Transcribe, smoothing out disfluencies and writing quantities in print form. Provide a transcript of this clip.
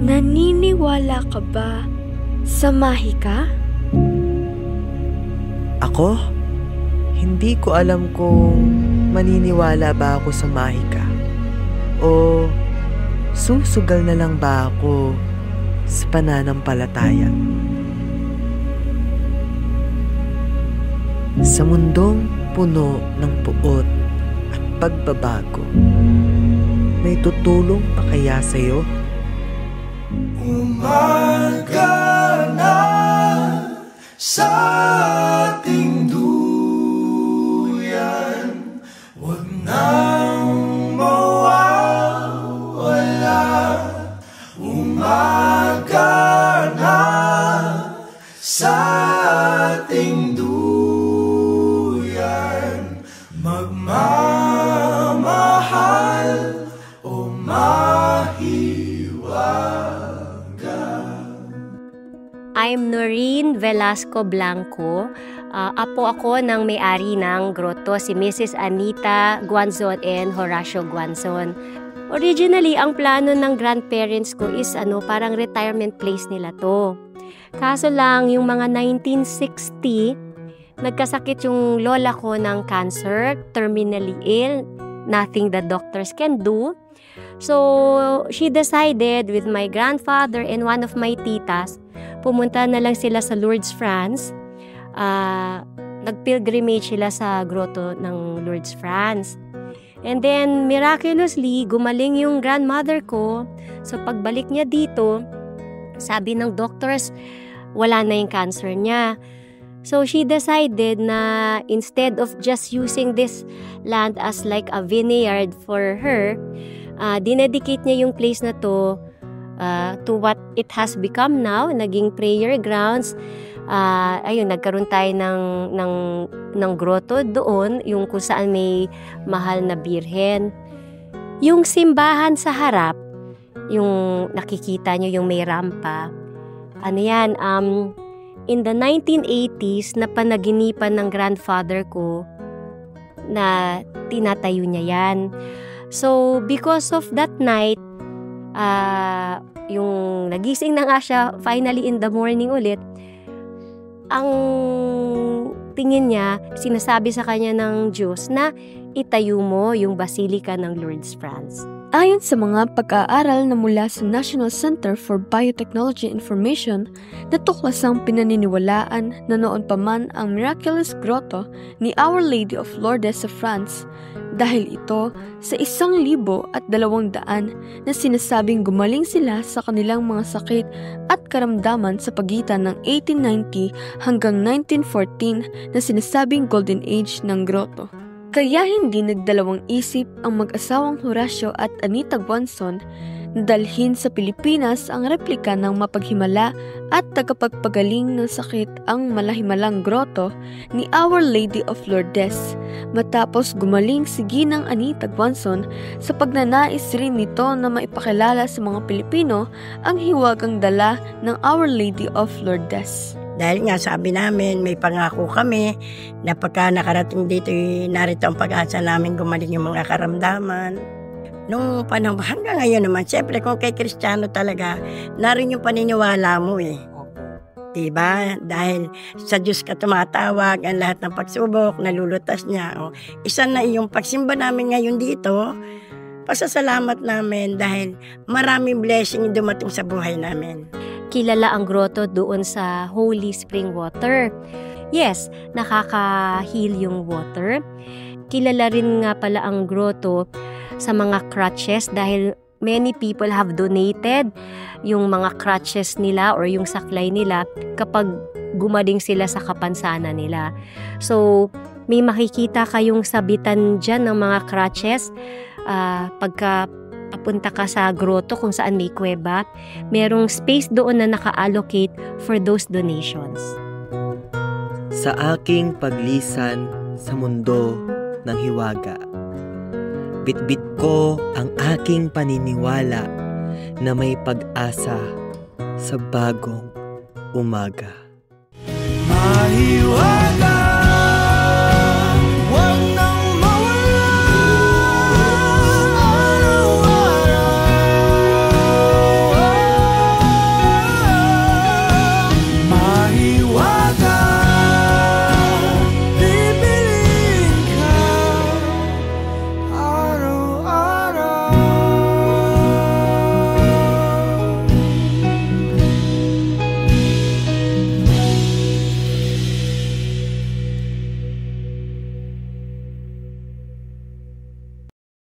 Naniniwala ka ba sa mahika? Ako? Hindi ko alam kung maniniwala ba ako sa mahika o susugal na lang ba ako sa pananampalataya. Sa mundong puno ng puot at pagbabago, may tutulong pa kaya sa'yo? Umaga na sa ating duyan, huwag nang mawawala. Umaga na sa ating duyan, magmamahal o I'm Noreen Velasco Blanco. Apo ako ng may-ari ng grotto, si Mrs. Anita Guanzon and Horacio Guanzon. Originally, ang plano ng grandparents ko is parang retirement place nila to. Kaso lang, yung mga 1960, nagkasakit yung lola ko ng cancer, terminally ill, nothing the doctors can do. So, she decided with my grandfather and one of my titas, pumunta na lang sila sa Lourdes, France. Nag-pilgrimage sila sa grotto ng Lourdes, France. And then, miraculously, gumaling yung grandmother ko. So, pagbalik niya dito, sabi ng doctors, wala na yung cancer niya. So, she decided na instead of just using this land as like a vineyard for her, dinedicate niya yung place na to what it has become now, naging prayer grounds. Nagkaroon tayo ng grotto doon, yung kung saan may mahal na birhen. Yung simbahan sa harap, yung nakikita nyo, yung may rampa, in the 1980s, napanaginipan ng grandfather ko na tinatayo niya yan. So, because of that night, yung nagising na nga siya, finally in the morning ulit, ang tingin niya, sinasabi sa kanya ng Diyos na itayo mo yung Basilica ng Lourdes, France. Ayon sa mga pag-aaral na mula sa National Center for Biotechnology Information, natuklasang pinaniniwalaan na noon pa man ang miraculous grotto ni Our Lady of Lourdes sa France dahil ito sa 1,200 na sinasabing gumaling sila sa kanilang mga sakit at karamdaman sa pagitan ng 1890 hanggang 1914 na sinasabing Golden Age ng grotto. Kaya hindi nagdalawang isip ang mag-asawang Horacio at Anita Guanzon na dalhin sa Pilipinas ang replika ng mapaghimala at tagapagpagaling ng sakit ang malahimalang grotto ni Our Lady of Lourdes. Matapos gumaling si Ginang Anita Guanzon sa pagnanais rin nito na maipakilala sa mga Pilipino ang hiwagang dala ng Our Lady of Lourdes. Dahil nga sabi namin, may pangako kami na pagka nakarating dito, narito ang pag-asa namin gumaling yung mga karamdaman. Nung panahon, hanggang ngayon naman, siyempre kung kay Kristiyano talaga, narin yung paniniwala mo eh. Diba? Dahil sa Diyos ka tumatawag, ang lahat ng pagsubok, nalulutas niya. O, isa na yung pagsimba namin ngayon dito, pasasalamat namin dahil maraming blessing yung dumating sa buhay namin. Kilala ang grotto doon sa Holy Spring Water. Yes, nakaka-heal yung water. Kilala rin nga pala ang grotto sa mga crutches dahil many people have donated yung mga crutches nila or yung saklay nila kapag gumaling sila sa kapansanan nila. So, may makikita kayong sabitan dyan ng mga crutches pagka papunta ka sa grotto kung saan may kuweba, merong space doon na naka-allocate for those donations. Sa aking paglisan sa mundo ng hiwaga, bitbit ko ang aking paniniwala na may pag-asa sa bagong umaga. Mahiwaga